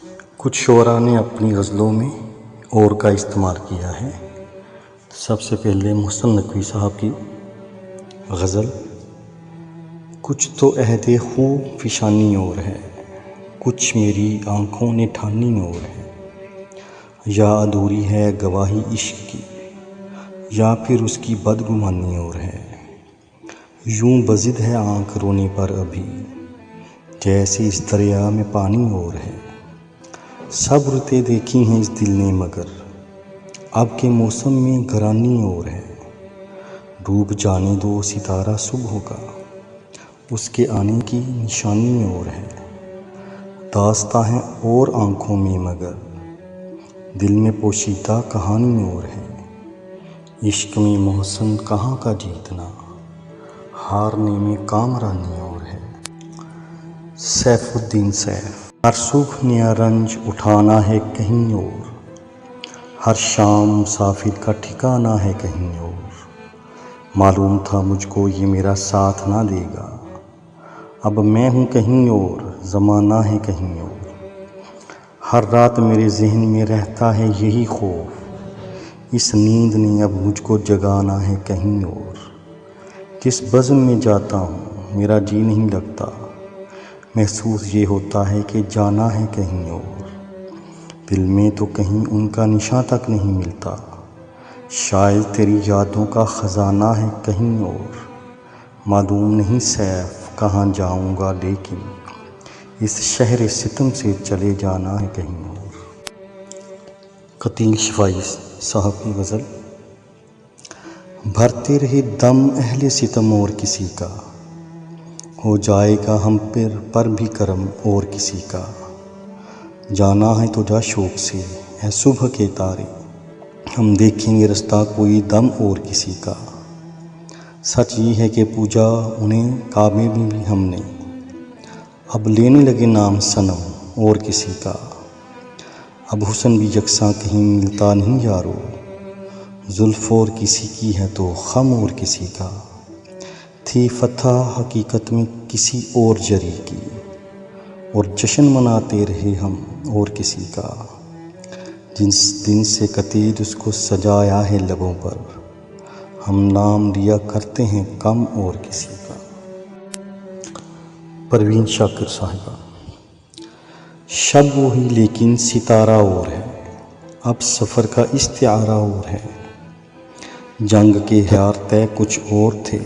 کچھ شعراء نے اپنی غزلوں میں اور کا استعمال کیا ہے۔ سب سے پہلے محسن نقوی صاحب کی غزل، کچھ تو عہد خوں فشانی اور ہے، کچھ میری آنکھوں نے ٹھانی اور ہے، یا ادھوری ہے گواہی عشق کی، یا پھر اس کی بدگمانی اور ہے، یوں بضد ہے آنکھ رونے پر ابھی، جیسے اس دریا میں پانی اور ہے، سب رتیں دیکھی ہیں اس دل نے مگر اب کے موسم میں گرانی اور ہے، ڈوب جانے دو ستارہ صبح کا، اس کے آنے کی نشانی اور ہے، داستاں ہیں اور آنکھوں میں مگر دل میں پوشیدہ کہانی اور ہے، عشق میں محسن کہاں کا جیتنا، ہارنے میں کامرانی اور ہے۔ سیف الدین سیف۔ ہر صبح نیا رنج اٹھانا ہے کہیں اور، ہر شام مسافر کا ٹھکانا ہے کہیں اور، معلوم تھا مجھ کو یہ میرا ساتھ نہ دے گا، اب میں ہوں کہیں اور، زمانہ ہے کہیں اور، ہر رات میرے ذہن میں رہتا ہے یہی خوف، اس نیند نے اب مجھ کو جگانا ہے کہیں اور، جس بزم میں جاتا ہوں میرا جی نہیں لگتا، محسوس یہ ہوتا ہے کہ جانا ہے کہیں اور، دل میں تو کہیں ان کا نشاں تک نہیں ملتا، شاید تیری یادوں کا خزانہ ہے کہیں اور، معلوم نہیں سیف کہاں جاؤں گا لیکن اس شہر ستم سے چلے جانا ہے کہیں اور۔ قتیل شفائی صاحب کی غزل، بھرتے رہے دم اہل ستم اور کسی کا، ہو جائے گا ہم پر بھی کرم اور کسی کا، جانا ہے تو جا شوق سے اے صبح کے تارے، ہم دیکھیں گے رستہ کوئی دم اور کسی کا، سچ یہ ہے کہ پوجا انہیں کعبے میں بھی ہم نے، اب لینے لگے نام صنم اور کسی کا، اب حسن بھی یکساں کہیں ملتا نہیں یارو، زلف اور کسی کی ہے تو خم اور کسی کا، تھی فتح حقیقت میں کسی اور جری کی، اور جشن مناتے رہے ہم اور کسی کا، جس دن سے قتیل اس کو سجایا ہے لبوں پر، ہم نام لیا کرتے ہیں کم اور کسی کا۔ پروین شاکر صاحبہ۔ شب وہی لیکن ستارہ اور ہے، اب سفر کا استعارہ اور ہے، جنگ کے ہتھیار طے کچھ اور تھے،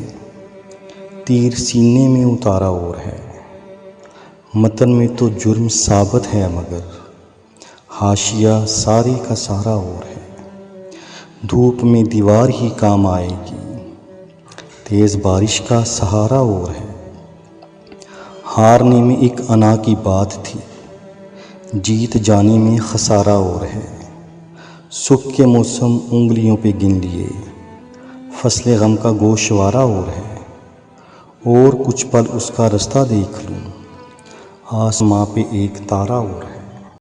تیر سینے میں اتارا اور ہے، متن میں تو جرم ثابت ہے مگر حاشیہ سارے کا سارا اور ہے، دھوپ میں دیوار ہی کام آئے گی، تیز بارش کا سہارا اور ہے، ہارنے میں ایک انا کی بات تھی، جیت جانے میں خسارہ اور ہے، سکھ کے موسم انگلیوں پہ گن لیے، فصل غم کا گوشوارہ اور ہے، اور کچھ پل اس کا رستہ دیکھ لوں، آسماں پہ ایک تارا اور ہے۔